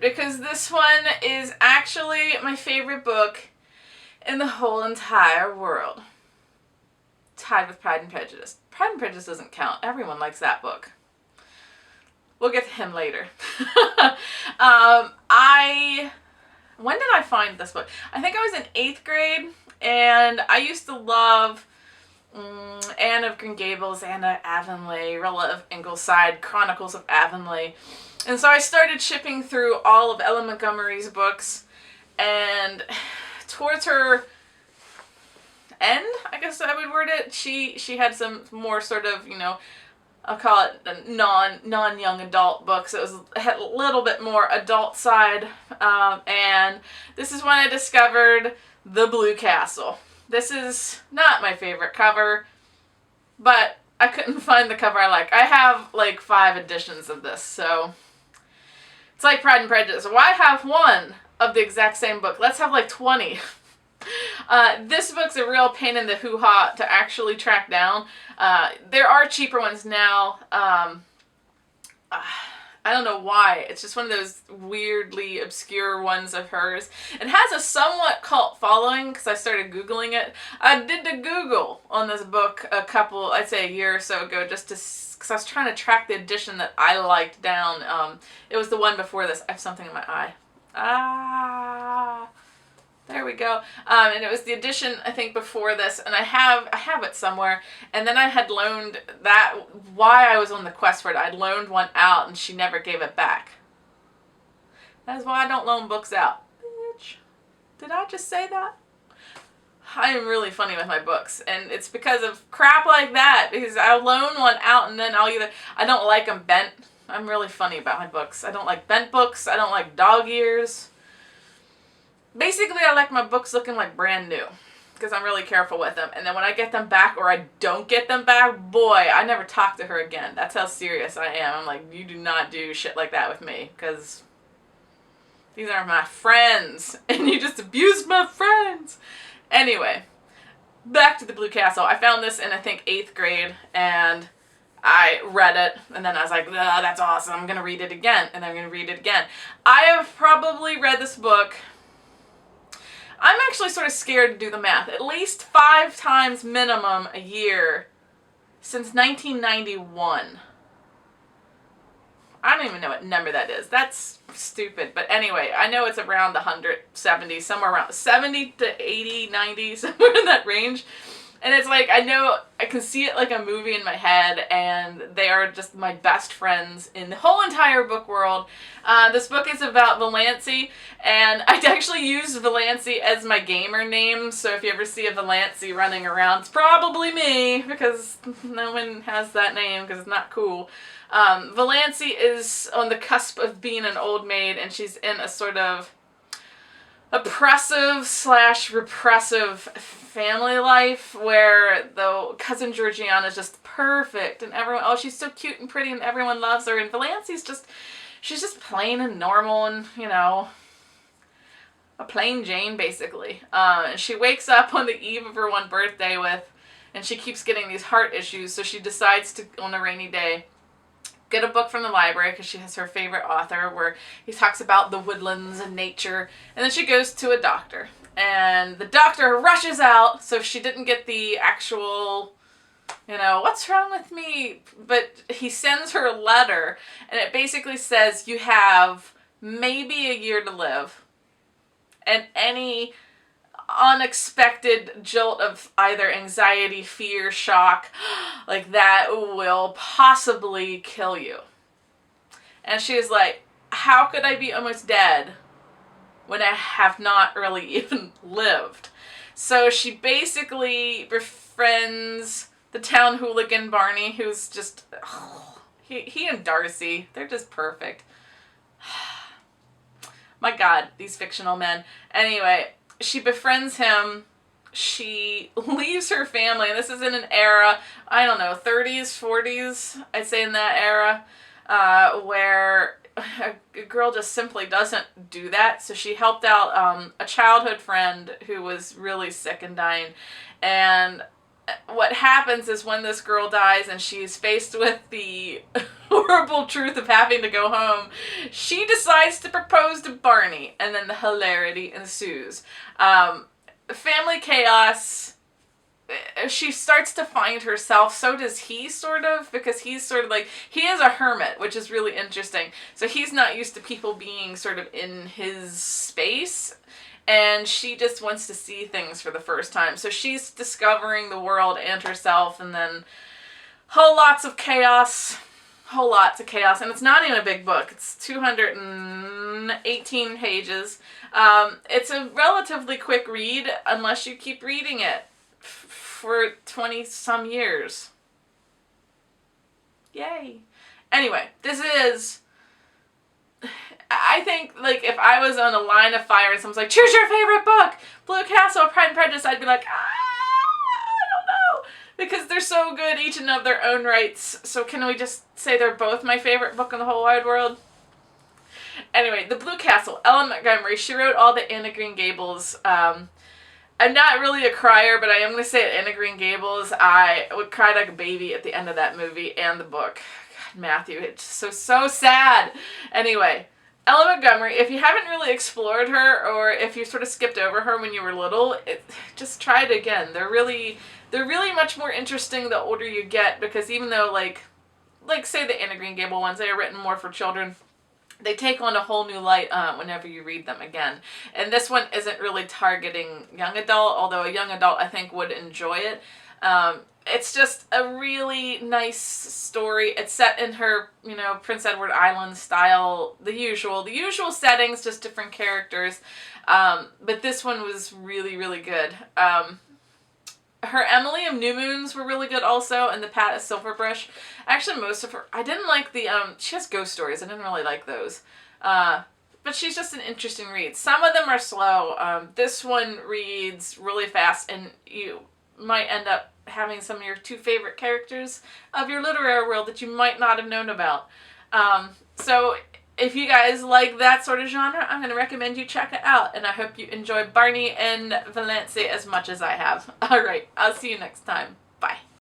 because this one is actually my favorite book in the whole entire world. Tied with Pride and Prejudice. Pride and Prejudice doesn't count. Everyone likes that book. We'll get to him later. When did I find this book? I think I was in 8th grade, and I used to love Anne of Green Gables, Anne of Avonlea, Rilla of Ingleside, Chronicles of Avonlea. And so I started shipping through all of Ella Montgomery's books, and towards her end, I guess I would word it, she had some more sort of, you know, I'll call it non-young adult books. It had a little bit more adult side, and this is when I discovered The Blue Castle. This is not my favorite cover, but I couldn't find the cover I like. I have like 5 editions of this, so it's like Pride and Prejudice. Why have one of the exact same book? Let's have like 20. This book's a real pain in the hoo-ha to actually track down. There are cheaper ones now. I don't know why. It's just one of those weirdly obscure ones of hers. It has a somewhat cult following because I started Googling it. I did the Google on this book I'd say a year or so ago, just because I was trying to track the edition that I liked down. It was the one before this. I have something in my eye. There we go. And it was the edition, I think, before this, and I have it somewhere. And then I had loaned that, why I was on the quest for it, I'd loaned one out, and she never gave it back. That is why I don't loan books out. Bitch. Did I just say that? I am really funny with my books, and it's because of crap like that, because I'll loan one out, and then I don't like them bent. I'm really funny about my books. I don't like bent books. I don't like dog ears. Basically, I like my books looking like brand new because I'm really careful with them. And then when I get them back or I don't get them back, boy, I never talk to her again. That's how serious I am. I'm like, you do not do shit like that with me because these are my friends and you just abused my friends. Anyway, back to The Blue Castle. I found this in, I think, 8th grade, and I read it, and then I was like, that's awesome. I'm going to read it again, and I'm going to read it again. I have probably read this book, I'm actually sort of scared to do the math, at least 5 times minimum a year since 1991. I don't even know what number that is. That's stupid. But anyway, I know it's around 170, somewhere around 70 to 80, 90, somewhere in that range. And it's like, I know, I can see it like a movie in my head, and they are just my best friends in the whole entire book world. This book is about Valancy, and I actually use Valancy as my gamer name, so if you ever see a Valancy running around, it's probably me, because no one has that name, because it's not cool. Valancy is on the cusp of being an old maid, and she's in a sort of oppressive/repressive family life where the cousin Georgiana is just perfect and everyone, oh, she's so cute and pretty and everyone loves her, and Valancy's she's just plain and normal and, you know, a plain Jane basically. She wakes up on the eve of her one birthday and she keeps getting these heart issues, so she decides to, on a rainy day, get a book from the library because she has her favorite author where he talks about the woodlands and nature, and then she goes to a doctor, and the doctor rushes out, so she didn't get the actual, you know, what's wrong with me, but he sends her a letter, and it basically says you have maybe a year to live, and any unexpected jolt of either anxiety, fear, shock, like that will possibly kill you. And she is like, how could I be almost dead when I have not really even lived? So she basically befriends the town hooligan Barney, who's just, he and Darcy, they're just perfect. My God, these fictional men. Anyway, she befriends him, she leaves her family, and this is in an era, I don't know, 30s, 40s, I'd say in that era, where a girl just simply doesn't do that. So she helped out a childhood friend who was really sick and dying, and what happens is when this girl dies and she's faced with the horrible truth of having to go home, she decides to propose to Barney, and then the hilarity ensues. Family chaos. She starts to find herself, so does he, sort of, because he's sort of like, he is a hermit, which is really interesting. So he's not used to people being sort of in his space, and she just wants to see things for the first time. So she's discovering the world and herself, and then whole lots of chaos, and it's not even a big book. It's 218 pages. It's a relatively quick read, unless you keep reading it for 20 some years. Yay. Anyway, this is, I think, like, if I was on a line of fire and someone's like, choose your favorite book, Blue Castle or Pride and Prejudice, I'd be like, I don't know, because they're so good, each and of their own rights. So can we just say they're both my favorite book in the whole wide world? Anyway, The Blue Castle, Ellen Montgomery. She wrote all the Anne of Green Gables. I'm not really a crier, but I am going to say at Anne of Green Gables, I would cry like a baby at the end of that movie and the book. God, Matthew, it's so sad. Anyway, Ellen Montgomery, if you haven't really explored her, or if you sort of skipped over her when you were little, just try it again. They're really much more interesting the older you get, because even though, like say the Anne of Green Gable ones, they are written more for children, they take on a whole new light whenever you read them again. And this one isn't really targeting young adult, although a young adult I think would enjoy it. It's just a really nice story. It's set in her, Prince Edward Island style, the usual settings, just different characters. But this one was really, really good. Her Emily of New Moons were really good also, and the Pat of Silverbrush. Actually, most of her, I didn't like the, she has ghost stories. I didn't really like those. But she's just an interesting read. Some of them are slow. This one reads really fast, and you might end up having some of your two favorite characters of your literary world that you might not have known about. So if you guys like that sort of genre, I'm going to recommend you check it out. And I hope you enjoy Barney and Valency as much as I have. Alright, I'll see you next time.